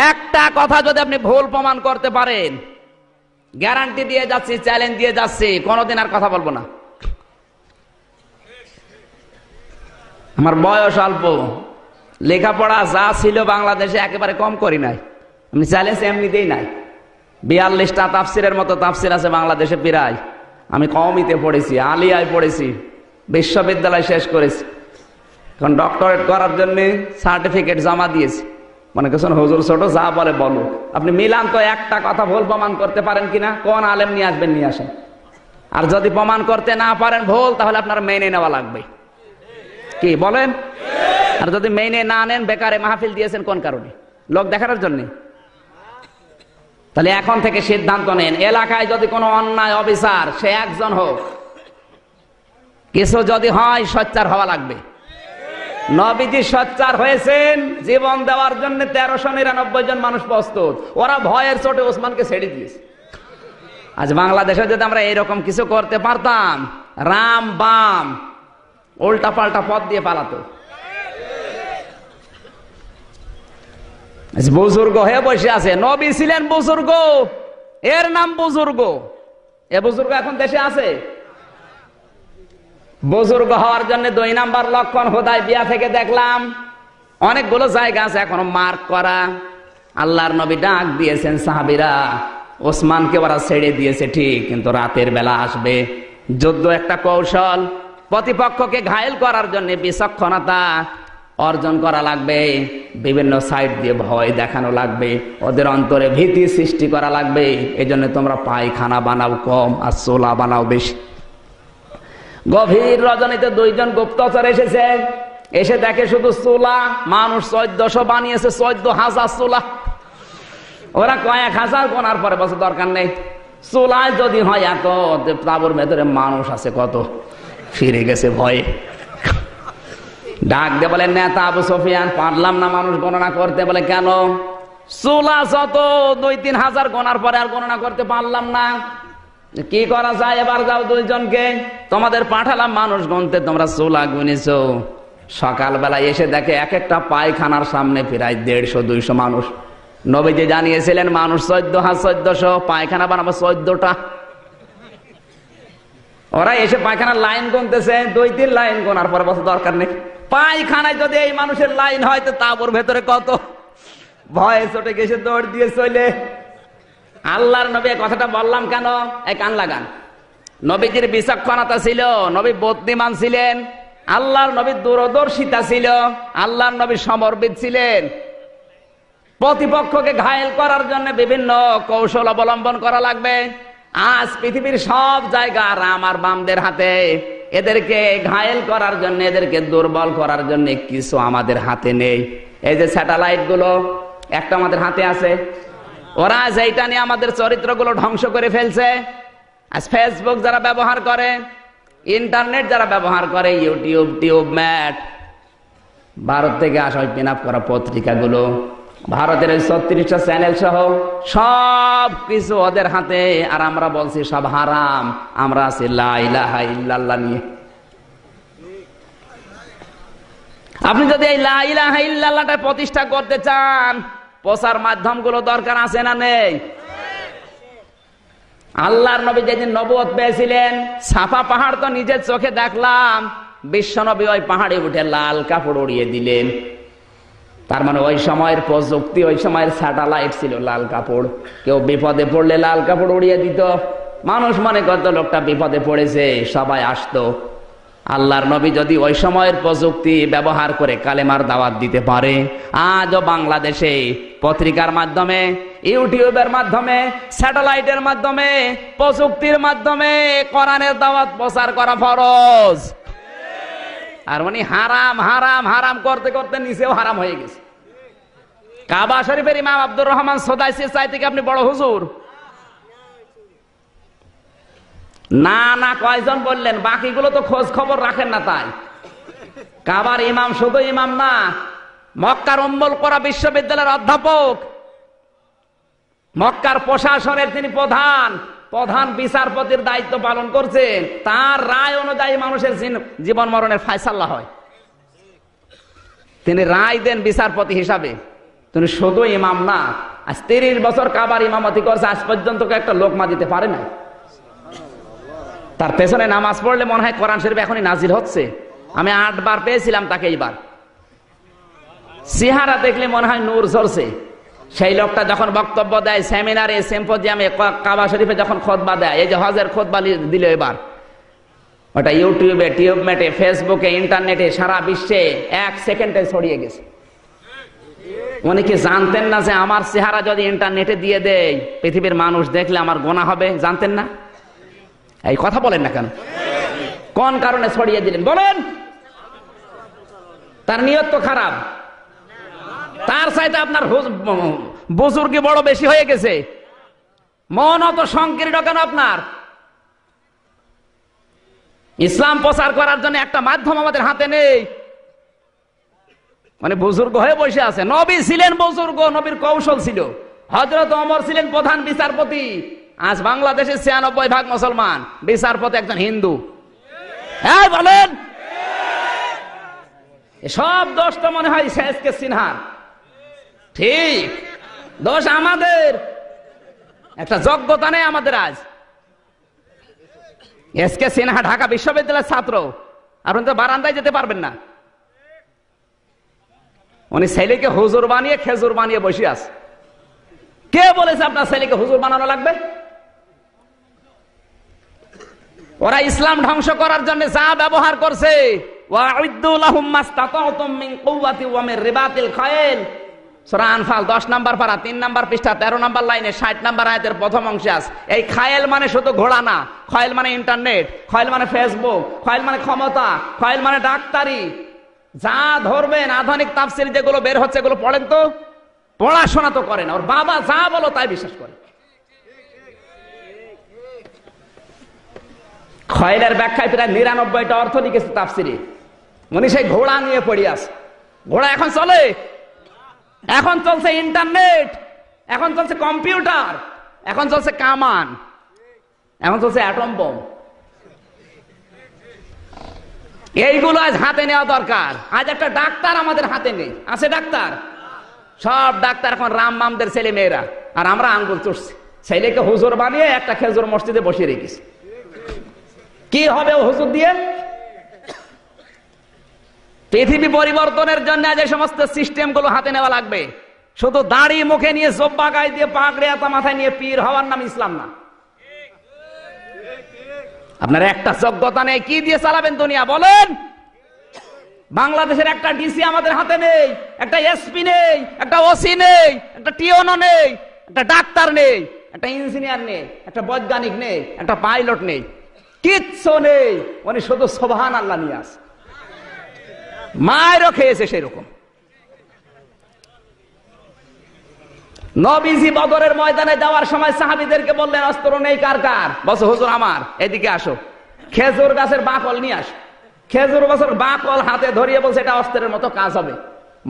একটা কথা যদি আপনি ভুল প্রমাণ করতে পারেন, গ্যারান্টি দিয়ে যাচ্ছি, চ্যালেঞ্জ দিয়ে যাচ্ছি, কোনোদিন আর কথা বলবো না। আমার বয়স অল্প, লেখাপড়া যা ছিল বাংলাদেশে একেবারে কম করি নাই, আমি চ্যালেঞ্জ এমনিতেই নাই। 42টা তাফসিরের মতো তাফসির আছে বাংলাদেশে প্রায়। আমি কওমিতে পড়েছি, আলিয়ায় পড়েছি, বিশ্ববিদ্যালয় শেষ করেছি, এখন ডক্টরেট করার জন্য সার্টিফিকেট জমা দিয়েছি। মনে করছেন হুজুর ছোট, যা বলে বলো। আপনি মিলান তো, একটা কথা ভুল প্রমাণ করতে পারেন কিনা, কোন আলেম নিয়ে আসবেন, নিয়ে আসেন। আর যদি প্রমাণ করতে না পারেন ভুল, তাহলে আপনার মেনে নেওয়া লাগবে, কি বলেন? আর যদি মেনে না নেন, বেকারে মাহফিল দিয়েছেন কোন কারণে? লোক দেখানোর জন্য? তাহলে এখন থেকে সিদ্ধান্ত নেন, এলাকায় যদি কোনো অন্যায় অবিচার, সে একজন হোক, কিছু যদি হয়, সোচ্চার হওয়া লাগবে। নবীজি সোচ্চার হয়েছেন, জীবন দেওয়ার জন্য 1399 জন মানুষ প্রস্তুত। ওরা ভয়ের চোটে ওসমানকে ছেড়ে দিয়েছে। আজ বাংলাদেশে যদি আমরা এরকম কিছু করতে পারতাম, রাম বাম উল্টা পাল্টা পথ দিয়ে পালাতো। বুজুর্গ হয়ে বসে আছে, নবী ছিলেন বুজুর্গ, এর নাম বুজুর্গ। এ বুজুর্গ এখন দেশে আছে? বুজুর্গ হওয়ার জন্য 2 নাম্বার লক্ষণ হুদায়বিয়া থেকে দেখলাম অনেকগুলো জায়গা আছে এখনো মার্ক করা। আল্লাহর নবী ডাক দিয়েছেন সাহাবীরা, ওসমানকে ওরা ছেড়ে দিয়েছে ঠিক, কিন্তু রাতের বেলা আসবে। যুদ্ধ একটা কৌশল, প্রতিপক্ষকে ঘায়েল করার জন্য বিচক্ষণতা অর্জন করা লাগবে, বিভিন্ন সাইড দিয়ে ভয় দেখানো লাগবে, ওদের অন্তরে ভীতি সৃষ্টি করা লাগবে। এই জন্য তোমরা পায়খানা বানাও কম আর চোলা বানাও বেশি। গভীর রজনীতে 2 জন গুপ্তচর এসেছে, এসে দেখে শুধু চুলা, মানুষ 1400 বানিয়েছে, 14,000 চুলা। ওরা কয়েক হাজার গোনার পরে বছর দরকার নেই, চুলায় যদি হয় এত, তাবুর ভেতরে মানুষ আছে কত, ফিরে গেছে ভয়ে। ডাক দিয়ে বলে, নেতা আবু সুফিয়ান, পারলাম না মানুষ গণনা করতে। বলে কেন? চুলা যত 2-3 হাজার গোনার পরে আর গণনা করতে পারলাম না। কি করা যায়? এবার যাও 2 জনকে, তোমাদের পাঠালাম মানুষ গুনতে, তোমরা চুলা গুনেছো। সকালবেলা এসে দেখে এক একটা পায়খানার সামনে প্রায় 150-200 মানুষ। নবীজি জানিয়েছিলেন মানুষ 14,000, পায়খানা বানাবো 14টা। ওরা এসে পায়খানার লাইন গুনতেছে, 2-3 লাইন গোনার পরে বছর দরকার নেই। পায়খানায় যদি এই মানুষের লাইন হয়, তো তাবুর ভেতরে কত! ভয়ে চটে গেছে, দৌড় দিয়ে চলে। আল্লাহর নবী কথাটা বললাম কেন? এই কান লাগান। নবীজির বিচক্ষণতা ছিল, নবী বুদ্ধিমান ছিলেন, আল্লাহর নবী দূরদর্শিতা ছিল, আল্লাহর নবী সমরবিদ ছিলেন। প্রতিপক্ষকে ঘায়েল করার জন্য বিভিন্ন কৌশল অবলম্বন করা লাগবে। আজ পৃথিবীর সব জায়গা রাম আর বামদের হাতে। এদেরকে ঘায়েল করার জন্য, এদেরকে দুর্বল করার জন্য কিছু আমাদের হাতে নেই। এই যে স্যাটেলাইট গুলো একটা আমাদের হাতে আছে, ওরা যেটা নিয়ে আমাদের চরিত্রগুলো ধ্বংস করে ফেলছে। আজ ফেসবুক যারা ব্যবহার করে, ইন্টারনেট যারা ব্যবহার করে, ইউটিউব, টিউবম্যাট, ভারত থেকে আসা ওই পিন আপ করা পত্রিকাগুলো, ভারতের 36টা চ্যানেল সহ সব কিছু ওদের হাতে। আর আমরা বলছি সব হারাম, আমরা আছি লা ইলাহা ইল্লাল্লাহ নিয়ে। আপনি যদি এই লা ইলাহা ইল্লাল্লাহটা প্রতিষ্ঠা করতে চান, প্রচার মাধ্যমগুলো দরকার আছে না নেই? আল্লাহর নবী যেদিন নবুয়ত পেয়েছিলেন, সাফা পাহাড় তো নিজের চোখে দেখলাম, বিশ্বনবী ওই পাহাড়ে উঠে লাল কাপড় উড়িয়ে দিলেন। তার মানে ওই সময়ের প্রযুক্তি, ওই সময়ের স্যাটেলাইট ছিল লাল কাপড়। কেউ বিপদে পড়লে লাল কাপড় উড়িয়ে দিত, মানুষ মনে করতো লোকটা বিপদে পড়েছে, সবাই আসতো। আল্লাহর নবী যদি ওই সময়ের প্রযুক্তি ব্যবহার করে কালেমার দাওয়াত দিতে পারে, আজও বাংলাদেশে পত্রিকার মাধ্যমে, ইউটিউবের মাধ্যমে, স্যাটেলাইটের মাধ্যমে, প্রযুক্তির মাধ্যমে কোরআনের দাওয়াত প্রচার করা ফরজ। আর উনি হারাম হারাম হারাম করতে করতে নিচেও হারাম হয়ে গেছে। কাবা শরীফের ইমাম আব্দুর রহমান সোদাইসির চাইতে কি আপনি বড় হুজুর? না না, কয়জন বললেন? বাকিগুলো তো খোঁজ খবর রাখেন না। তাই কাবার ইমাম শুধু ইমাম না, মক্কার উম্মুল কোরা বিশ্ববিদ্যালয়ের অধ্যাপক, মক্কার প্রশাসনের তিনি প্রধান বিচারপতির দায়িত্ব পালন করছেন। তার রায় অনুযায়ী মানুষের জীবন মরণের ফায়সালা হয়। তিনি রায় দেন বিচারপতি হিসাবে। তুমি শুধু ইমাম না, আজ 30 বছর কাবার ইমামতি করছে, আজ পর্যন্ত একটা লোকমা দিতে পারে না। তার পেছনে নামাজ পড়লে মনে হয় কোরআন শরীফ এখনই নাজিল হচ্ছে। আমি 8 বার পেয়েছিলাম তাকে, এইবার চেহারা দেখলে মনে হয় নূর ঝরছে। সেই লোকটা যখন বক্তব্য দেয় সেমিনারে, সিম্পোজিয়ামে, কাবা শরীফে যখন খুতবা দেয়, এই যে হজের খুতবা দিল এবার, ওটা ইউটিউবে, টিউবমেটে, ফেসবুকে, ইন্টারনেটে, সারা বিশ্বে 1 সেকেন্ডে ছড়িয়ে গেছে। উনি কি জানতেন না যে আমার চেহারা যদি ইন্টারনেটে দিয়ে দেয় পৃথিবীর মানুষ দেখলে আমার গোনা হবে? জানতেন না? এই কথা বলেন না কেন? কোন কারণে ছড়িয়ে দিলেন বলেন? তার নিয়ত তো খারাপ। তার চাইতে আপনার বুজুর্গি বড় বেশি হয়ে গেছে, মন অত সংকীর্ণ কেন আপনার? ইসলাম প্রচার করার জন্য একটা মাধ্যম আমাদের হাতে নেই, মানে বুজুর্গ হয়ে বসে আছে। নবী ছিলেন বুজুর্গ, নবীর কৌশল ছিল। হযরত ওমর ছিলেন প্রধান বিচারপতি। আজ বাংলাদেশে 96% মুসলমান, বিচারপতি একজন হিন্দু। হ্যাঁ বলেন, সব দোষ তো মনে হয় শেষকে সিনহার। ঠিক, দোষ আমাদের। একটা যোগ্যতা নেই আমাদের। আজ এসকে সিনহা ঢাকা বিশ্ববিদ্যালয়ের ছাত্র, আপনি তো বারান্দায় যেতে পারবেন না। উনি ছেলেকে হুজুর বানিয়ে খেজুর বানিয়ে বসে আছে। কে বলেছে আপনার ছেলেকে হুজুর বানানো লাগবে? ওরা ইসলাম ধ্বংস করার জন্য যা ব্যবহার করছে, ওয়া'উদ্দু লাহুম মাসতাতা'তুম মিন কুওয়াতি ওয়া মিন রিবাতিল খায়ল, সূরা আনফাল 10 নম্বর পারা 3 নম্বর পৃষ্ঠা 13 নম্বর লাইনে 60 নম্বর আয়াতের প্রথম অংশে আছে। এই খায়েল মানে শুধু ঘোড়া না, খায়েল মানে ইন্টারনেট, খায়েল মানে ফেসবুক, খায়েল মানে ক্ষমতা, খায়েল মানে ডাক্তারি। যা ধরবেন আধুনিক তাফসীর যেগুলো বের হচ্ছে এগুলো পড়েন তো, পড়াশোনা তো করেন। ওর বাবা যা বলো তাই বিশ্বাস করে। খায়েলের ব্যাখ্যায় প্রায় 99টা অর্থ লিখেছে তাফসীরে। উনি সেই ঘোড়া নিয়ে পড়ে আছে। ঘোড়া এখন চলে, এখন চলছে ইন্টারনেট, এখন চলছে কম্পিউটার, এখন চলছে কামান, এখন চলছে অ্যাটম বোম। এইগুলো আজ হাতে নেওয়া দরকার। আজ একটা ডাক্তার আমাদের হাতে নেই, আছে ডাক্তার? সব ডাক্তার এখন রামমামদের ছেলে মেয়েরা, আর আমরা আঙ্গুল চুষছি। ছেলেকে হুজুর বানিয়ে একটা খেজুর মসজিদে বসিয়ে রেখেছি। কি হবে ও হুজুর দিয়ে? পৃথিবী পরিবর্তনের জন্য যে সমস্ত সিস্টেম গুলো হাতে নেওয়া লাগবে, শুধু দাড়ি মুখে নিয়ে জব্বা গায়ে দিয়ে পাগড়ি আতা মাথায় নিয়ে পীর হওয়ার নাম ইসলাম না। আপনার একটা যোগ্যতা নেই, কি দিয়ে চালাবেন দুনিয়া বলেন? বাংলাদেশের একটা ডিসি আমাদের হাতে নেই, একটা এসপি নেই, একটা ওসি নেই, একটা টিওনো নেই, একটা ডাক্তার নেই, একটা ইঞ্জিনিয়ার নেই, একটা বৈজ্ঞানিক নেই, একটা পাইলট নেই, কিচ্ছু নেই। উনি শুধু সুবহানাল্লাহ নিয়ে আসে। মায়েরও খেয়েছে সেরকম। নবীজি বদরের ময়দানে যাওয়ার সময় সাহাবীদেরকে বললেন, অস্ত্র নেই কার কার? বলছে হুজুর আমার। এদিকে আসো, খেজুর গাছের বাকল নিয়ে আসো। খেজুর গাছের বাকল হাতে ধরিয়ে বলছে এটা অস্ত্রের মতো কাজ হবে।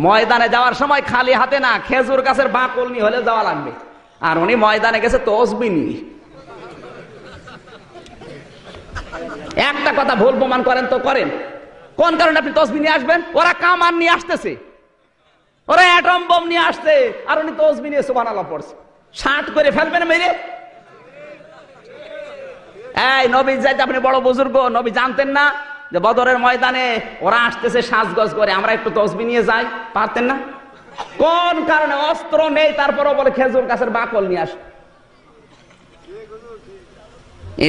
ময়দানে যাওয়ার সময় খালি হাতে না, খেজুর গাছের বাকল নিয়ে হলে যাওয়া লাগবে। আর উনি ময়দানে গেছে তসবিহ নিয়ে। একটা কথা ভুল প্রমাণ করেন তো করেন, কোন কারণে আপনি তসবিহ নিয়ে আসবেন? ওরা কামান নিয়ে আসতেছে, ওরা অ্যাটম বোম নিয়ে আসছে, আর উনি তসবিহ নিয়ে সুবহানাল্লাহ পড়ছে। 60 করে ফেলবেন মেরে। এই নবী যাইতে আপনি বড় বুজুর্গ, নবী জানতেন না যে বদরের ময়দানে ওরা আসতেছে সাজগজ করে, আমরা একটু তসবিহ নিয়ে যাই? পারতেন না? কোন কারণে? অস্ত্র নেই, তারপরও বলে খেজুর গাছের বাকল নিয়ে আস।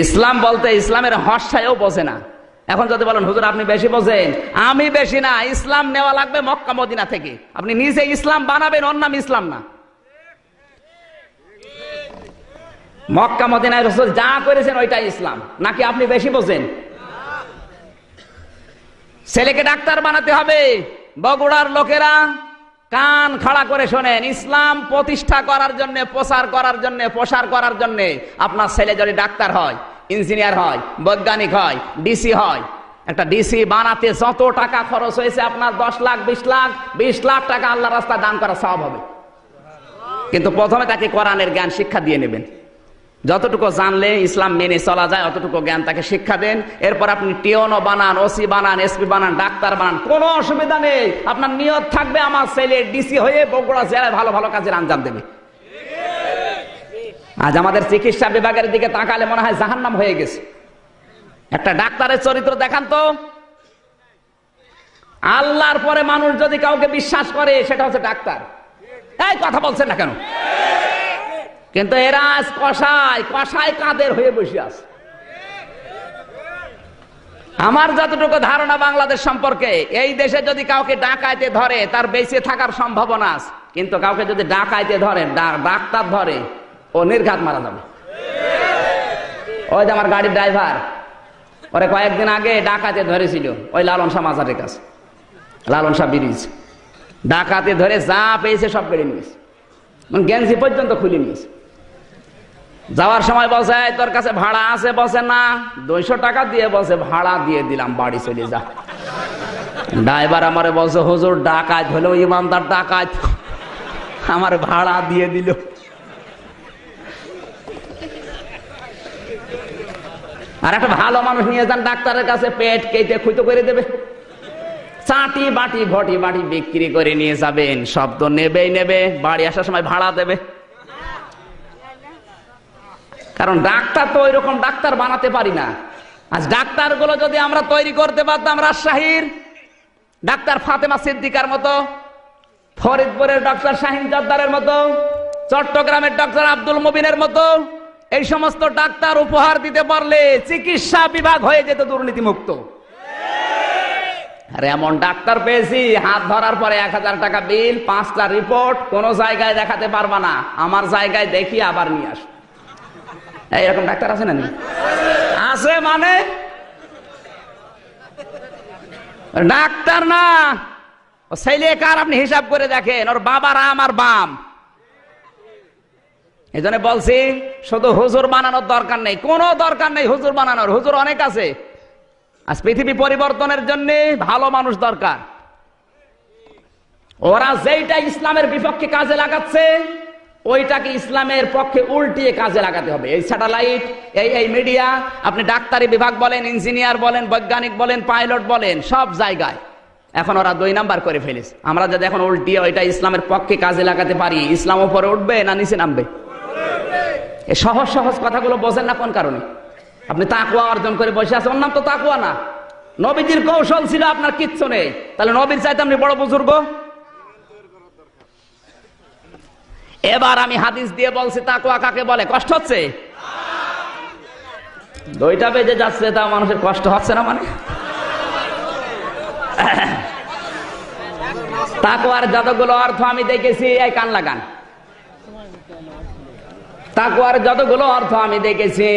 ইসলাম বলতে ইসলামের হর্ষায়ও বোঝে না। এখন যদি বলেন হুজুর আপনি বেশি বোঝেন, আমি বেশি না। ইসলাম নেওয়া লাগবে মক্কা মদিনা থেকে। আপনি নিজে ইসলাম বানাবেন, ওর নাম ইসলাম না। মক্কা মদিনায় রাসূল যা করেছেন ওইটাই ইসলাম, নাকি আপনি বেশি বোঝেন? ছেলেকে ডাক্তার বানাতে হবে। বগুড়ার লোকেরা কান খাড়া করে শোনেন, ইসলাম প্রতিষ্ঠা করার জন্য, প্রচার করার জন্য, প্রসার করার জন্য আপনার ছেলে যদি ডাক্তার হয়, ইঞ্জিনিয়ার হয়, বৈজ্ঞানিক হয়, ডিসি হয়, একটা ডিসি বানাতে যত টাকা খরচ হয়েছে আপনার 10 লাখ, 20 লাখ টাকা আল্লাহর রাস্তায় দান করা সওয়াব হবে। কিন্তু প্রথমে তাকে কোরআনের জ্ঞান শিক্ষা দিয়ে নেবেন। যতটুকু জানলে ইসলাম মেনে চলা যায় অতটুকু জ্ঞান তাকে শিক্ষা দেন। এরপর আপনি টিওনো বানান, ওসি বানান, এসপি বানান, ডাক্তার বানান, কোনো অসুবিধা নেই। আপনার নিয়ত থাকবে আমার ছেলে ডিসি হয়ে বগুড়া জেলায় ভালো ভালো কাজের আঞ্জাম দেবে। আজ আমাদের চিকিৎসা বিভাগের দিকে তাকালে মনে হয় জাহান্নাম হয়ে গেছে। একটা ডাক্তারের চরিত্র দেখান তো। আল্লাহর পরে মানুষ যদি কাউকে বিশ্বাস করে সেটা হচ্ছে ডাক্তার। এই কথা বলছেন না কেন? কিন্তু এরা আজ কসাই কসাই কাদের হয়ে বসে আছে। আমার যতটুকু ধারণা বাংলাদেশ সম্পর্কে, এই দেশে যদি কাউকে ডাকাইতে ধরে তার বেঁচে থাকার সম্ভাবনা আছে, কিন্তু কাউকে যদি ডাকাইতে ধরে, ডাক্তার ধরে, ও নির্ঘাত মারা যাবে। ওই যে আমার গাড়ির ড্রাইভার, ওরে কয়েকদিন আগে ডাকাতে ধরেছিল ওই লালন শাহ মাজারের কাছে, লালন শাহ ব্রিজ। ডাকাতে ধরে যা পেয়েছে সব কেড়ে নিয়েছে, গেঞ্জি পর্যন্ত খুলে নিয়েছে। যাওয়ার সময় বলছে তোর কাছে ভাড়া আছে? বসে না। 200 টাকা দিয়ে বসে ভাড়া দিয়ে দিলাম, বাড়ি চলে যা। ড্রাইভার আমারে বলছে হুজুর ডাকাত হলেও ইমানদার ডাকাত, আমার ভাড়া দিয়ে দিল। আর একটা ভালো মানুষ নিয়ে যান ডাক্তারের কাছে, পেট কেটে খুঁতো করে দেবে, চাটি বাটি ঘটি বাটি বিক্রি করে নিয়ে যাবেন, সব তো নেবেই নেবে, বাড়ি আসার সময় ভাড়া দেবে। কারণ ডাক্তার তো ওই রকম ডাক্তার বানাতে পারি না। আজ ডাক্তার গুলো যদি আমরা তৈরি করতে পারতাম রাজশাহীর ডাক্তার ফাতেমা সিদ্দিকার মতো, ফরিদপুরের ডক্টর শাহিন জর্দারের মতো, চট্টগ্রামের ডক্টর আব্দুল মুবিনের মতো, এই সমস্ত ডাক্তার উপহার দিতে পারলে চিকিৎসা বিভাগ হয়ে যেত দুর্নীতি মুক্ত। আর এমন ডাক্তার পেয়েছি হাত ধরার পরে 1000 টাকা বিল, 5টা রিপোর্ট, কোন জায়গায় দেখাতে পারবা না, আমার জায়গায় দেখি আবার নিয়ে আস। এইরকম ডাক্তার আছে না? আছে মানে ডাক্তার না, ছেলে কার আপনি হিসাব করে দেখেন, ওর বাবার আম আর বাম। এই জন্য বলছি শুধু হুজুর বানানোর দরকার নেই, কোনো দরকার নেই হুজুর বানানোর, হুজুর অনেক আছে। আজ পৃথিবী পরিবর্তনের জন্য ভালো মানুষ দরকার। ওরা যেইটা ইসলামের বিপক্ষে কাজে লাগাচ্ছে ওইটাকে ইসলামের পক্ষে উল্টিয়ে কাজে লাগাতে হবে। এই স্যাটেলাইট, এই মিডিয়া, আপনি ডাক্তারি বিভাগ বলেন, ইঞ্জিনিয়ার বলেন, বৈজ্ঞানিক বলেন, পাইলট বলেন, সব জায়গায় এখন ওরা 2 নাম্বার করে ফেলেছে। আমরা যদি এখন উল্টিয়ে ওইটা ইসলামের পক্ষে কাজে লাগাতে পারি, ইসলাম উপরে উঠবে না নিচে নামবে? এই সহজ সহজ কথাগুলো বোঝেন না কোন কারণে? আপনি তাকওয়া অর্জন করে বসে আছেন, ওর নাম তো তাকওয়া না। নবীজির কৌশল ছিল, আপনার কিচ্ছু নেই, তাহলে নবীর চাইতে আপনি বড় বুজুর্গ? এবার আমি হাদিস দিয়ে বলছি তাকওয়া কাকে বলে। কষ্ট হচ্ছে? 2টা বেজে যাচ্ছে, তা মানুষের কষ্ট হচ্ছে না? মানে তাকওয়ার যতগুলো অর্থ আমি দেখেছি, এই কান লাগান, তাকওয়ার যতগুলো অর্থ আমি দেখেছি,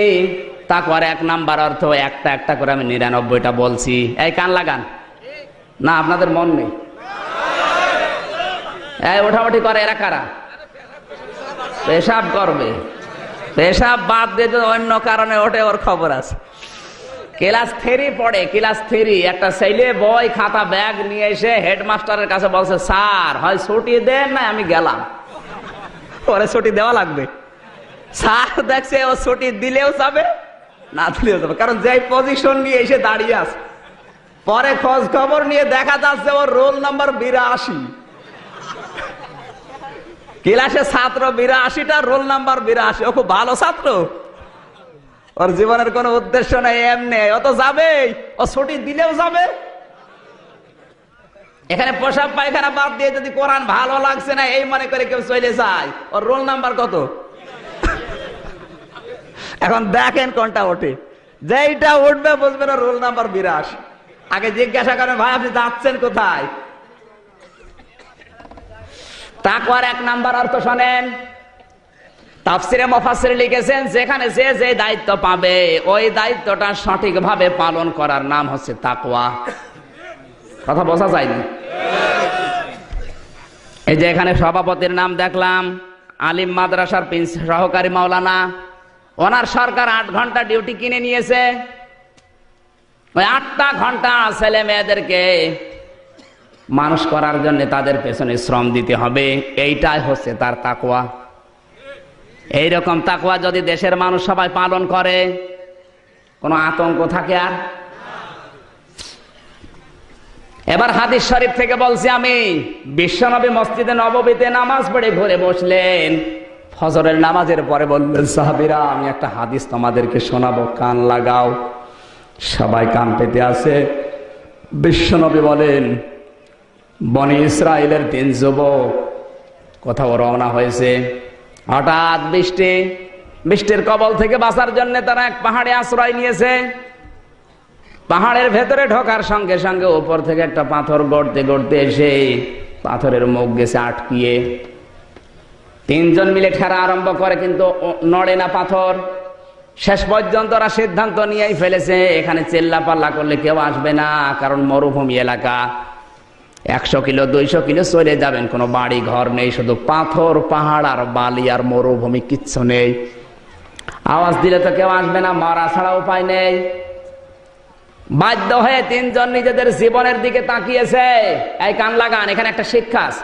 তাকওয়ার 1 নাম্বার অর্থ একটা একটা করে আমি 99টা বলছি। এই কান লাগান। না আপনাদের মন নেই? এই ওঠাউঠি করে এরা কারা? পেশাব করবে, পেশাব বাদ দিয়ে অন্য কারণে ওঠে, ওর খবর আছে। ক্লাস 3 পড়ে, ক্লাস 3 একটা ছেলে বই খাতা ব্যাগ নিয়ে এসে হেডমাস্টারের কাছে বলছে স্যার হয় ছুটি দেন না আমি গেলাম। পরে ছুটি দেওয়া লাগবে। স্যার দেখছে ও ছুটি দিলেও যাবে না দিলেও যাবে, কারণ যে পজিশন নিয়ে এসে দাঁড়িয়ে আছে। পরে খোঁজ খবর নিয়ে দেখা যাচ্ছে ওর রোল নাম্বার 82। ক্লাসে ছাত্র 82টা, রোল নাম্বার 82। ও খুব ভালো ছাত্র, ওর জীবনের কোনো উদ্দেশ্য নেই, এমনি ও তো যাবেই, ও ছুটি দিলেও যাবে। এখানে পোশাক পায়খানা বাদ দিয়ে যদি কোরআন ভালো লাগছে না এই মনে করে কেউ চলে যায়, ওর রোল নাম্বার কত? এখন দেখেন কোনটা ওঠে, যেইটা উঠবে বুঝবেন ওর রোল নাম্বার 82। আগে জিজ্ঞাসা করেন ভাই আপনি যাচ্ছেন কোথায়? তাকওয়ার 1 নাম্বার অর্থ শোনেন, তাফসিরে মুফাসসির লিখেছেন যেখানে যে যে দায়িত্ব পাবে ওই দায়িত্বটা সঠিকভাবে পালন করার নাম হচ্ছে তাকওয়া। কথা বোঝা যায়নি? এই যে এখানে সভাপতির নাম দেখলাম, আলিম মাদ্রাসার সহকারী মাওলানা, ওনার সরকার 8 ঘন্টা ডিউটি কিনে নিয়েছে। ওই 8টা ঘন্টা ছেলে মেয়েদেরকে মানুষ করার জন্য তাদের পেছনে শ্রম দিতে হবে, এইটাই হচ্ছে তার তাকওয়া। এইরকম তাকওয়া যদি দেশের মানুষ সবাই পালন করে, কোনো আতঙ্ক থাকে আর? এবার হাদিস শরীফ থেকে বলছি আমি, বিশ্বনবী মসজিদে নববীতে নামাজ পড়ে ঘুরে বসলেন, ফজরের নামাজের পরে বললেন, সাহাবীরা আমি একটা হাদিস তোমাদেরকে শোনাবো, কান লাগাও। সবাই কান পেতে আছে। বিশ্বনবী বলেন, বনি ইসরায়েলের 3 যুবক কোথাও রওনা হয়েছে, হঠাৎ বৃষ্টির কবল থেকে বাঁচার জন্য তারা এক পাহাড়ে আশ্রয় নিয়েছে। পাহাড়ের ভেতরে ঢোকার সঙ্গে সঙ্গে উপর থেকে একটা পাথর গড়তে গড়তে এসে পাথরের মুখ গেছে আটকিয়ে। 3 জন মিলে ঠেলা আরম্ভ করে, কিন্তু নড়ে না পাথর। শেষ পর্যন্ত ওরা সিদ্ধান্ত নিয়েই ফেলেছে, এখানে চেল্লা পাল্লা করলে কেউ আসবে না, কারণ মরুভূমি এলাকা। 100 কিলো 200 কিলো চলে যাবেন, কোনো বাড়ি ঘর নেই, শুধু পাথর, পাহাড় আর বালি আর মরুভূমি, কিচ্ছু নেই। আওয়াজ দিলে তো কেউ আসবে না, মারা ছাড়া উপায় নেই। বাধ্য হয়ে 3 জন নিজেদের জীবনের দিকে তাকিয়েছে। এই কান লাগান, এখানে একটা শিক্ষা আছে।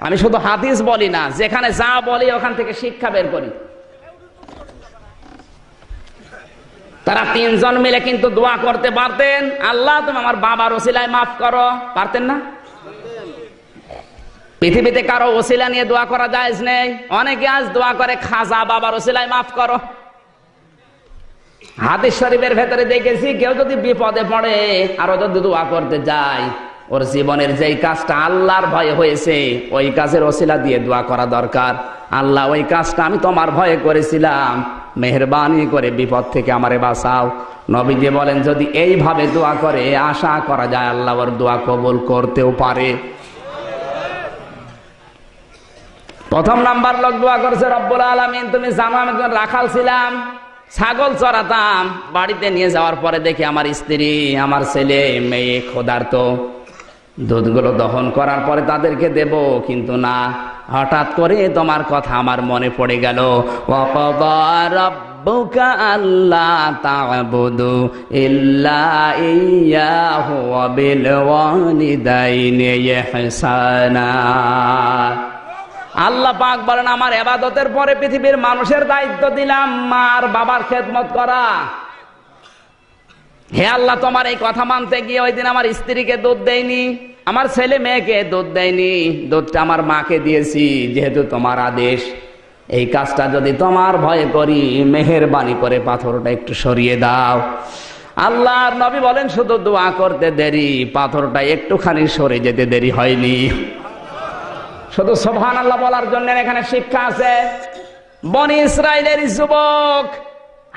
আমি শুধু হাদিস বলি না, যেখানে যা বলি ওখান থেকে শিক্ষা বের করি। তারা 3 জন মিলে কিন্তু দোয়া করতে পারতেন, আল্লাহ তুমি আমার বাবার ওসিলায় মাফ করো, পারতেন না? পৃথিবীতে কারো ওসিলা নিয়ে দোয়া করা জায়েজ নেই। অনেকে আজ দোয়া করে, খাজা বাবার ওসিলায় মাফ করো। হাদিস শরীফের ভেতরে দেখেছি, কেউ যদি বিপদে পড়ে আরো যদি দোয়া করতে যায়, ওর জীবনের যেই কাজটা আল্লাহর ভয়ে হয়েছে, ওই কাজের ওসিলা দিয়ে দোয়া করা দরকার। আল্লাহ ওই কাজটা আমি তোমার ভয়ে করেছিলাম, মেহেরবানি করে বিপদ থেকে আমারে বাঁচাও। নবীজি বলেন, যদি এইভাবে দোয়া করে আশা করা যায় আল্লাহ ওর দোয়া কবুল করতেও পারে। প্রথম নাম্বার লোক দোয়া করছে, রব্বুল আলামিন তুমি জানো আমি একজন রাখাল ছিলাম, ছাগল চড়াতাম, বাড়িতে নিয়ে যাওয়ার পরে দেখি আমার স্ত্রী, আমার ছেলে মেয়ে ক্ষুধার্ত, দুধগুলো দহন করার পরে তাদেরকে দেব, কিন্তু না, হঠাৎ করে তোমার কথা আমার মনে পড়ে গেল, ওয়াকাদা রাব্বুকা আল্লা তা'বুদু ইল্লা ইয়্যাহু ওয়া বিল ওয়ালিদাইনি ইহসানা। আল্লাহ পাক বলেন, আমার ইবাদতের পরে পৃথিবীর মানুষের দায়িত্ব দিলাম মা আর বাবার খেদমত করা। হে আল্লাহ, তোমার এই কথা মানতে গিয়ে ওই দিন আমার স্ত্রীকে দুধ দেয়নি, আমার ছেলে মেয়েকে দুধ দেয়নি, দুধটা আমার মাকে দিয়েছি, যেহেতু তোমার আদেশ। এই কাজটা যদি তোমার ভয়ে করি, মেহেরবানি করে পাথরটা একটু সরিয়ে দাও। আল্লাহর নবী বলেন, শুধু দোয়া করতে দেরি, পাথরটা একটুখানি সরে যেতে দেরি হয়নি। শুধু সুবহানাল্লাহ বলার জন্য এখানে শিক্ষা আছে। বনি ইসরাইলের যুবক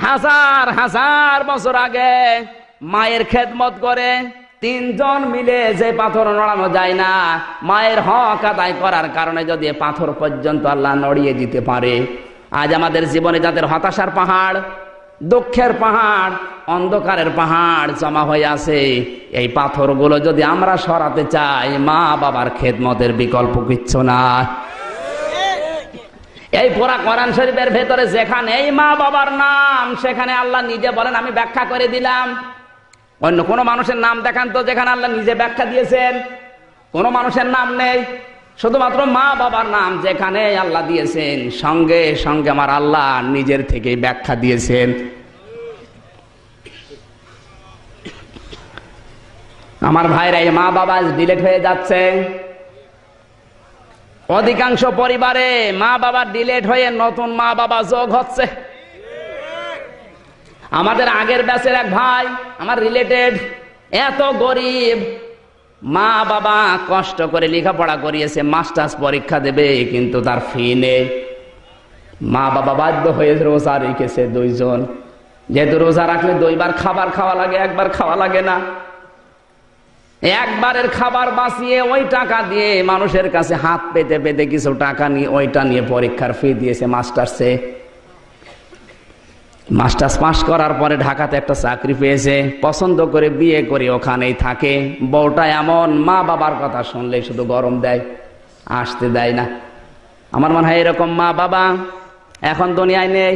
হাজার হাজার বছর আগে মায়ের খেদমত করে 3 জন মিলে যে পাথর নড়ানো যায় না, মায়ের হক আদায় করার কারণে যদি পাথর পর্যন্ত আল্লাহ নড়িয়ে দিতে পারে। আজ আমাদের জীবনে যাদের হতাশার পাহাড়, দুঃখের পাহাড়, অন্ধকারের পাহাড় জমা হয়ে আছে, এই পাথরগুলো যদি আমরা সরাতে চাই, মা বাবার খেদমতের বিকল্প কিচ্ছু না। এই পুরা কোরআন শরীফের ভেতরে যেখানে এই মা বাবার নাম, সেখানে আল্লাহ নিজে বলেন, আমি ব্যাখ্যা করে দিলাম। অন্য কোন মানুষের নাম দেখান তো যেখানে আল্লাহ নিজে ব্যাখ্যা দিয়েছেন। কোন মানুষের নাম নেই, শুধুমাত্র মা বাবার নাম যেখানে আল্লাহ দিয়েছেন, সঙ্গে সঙ্গে আমার আল্লাহ নিজের থেকে ব্যাখ্যা দিয়েছেন। আমার ভাইরা, এই মা বাবা ডিলেট হয়ে যাচ্ছে। অধিকাংশ পরিবারে মা বাবা ডিলেট হয়ে নতুন মা বাবা যোগ হচ্ছে। আমাদের আগের ব্যাচের এক ভাই, আমার রিলেটেড, এত গরিব, মা বাবা কষ্ট করে লেখাপড়া করিয়েছে, মাস্টার্স পরীক্ষা দেবে, কিন্তু তার ফি নেই। মা বাবা বাধ্য হয়ে রোজা রেখেছে 2 জন, যেহেতু রোজা রাখলে 2 বার খাবার খাওয়া লাগে, 1 বার খাওয়া লাগে না। একবারের খাবার বাঁচিয়ে ওই টাকা দিয়ে মানুষের কাছে হাত পেতে পেতে কিছু টাকা নিয়ে ওইটা নিয়ে পরীক্ষার ফি দিয়েছে মাস্টার্সে। মাস্টার্স পাস করার পরে ঢাকাতে একটা চাকরি পেয়েছে, পছন্দ করে বিয়ে করে ওখানেই থাকে। বউটা এমন, মা বাবার কথা শুনলে শুধু গরম দেয়, আসতে দেয় না। আমার মনে হয় এরকম মা বাবা এখন দুনিয়ায় নেই।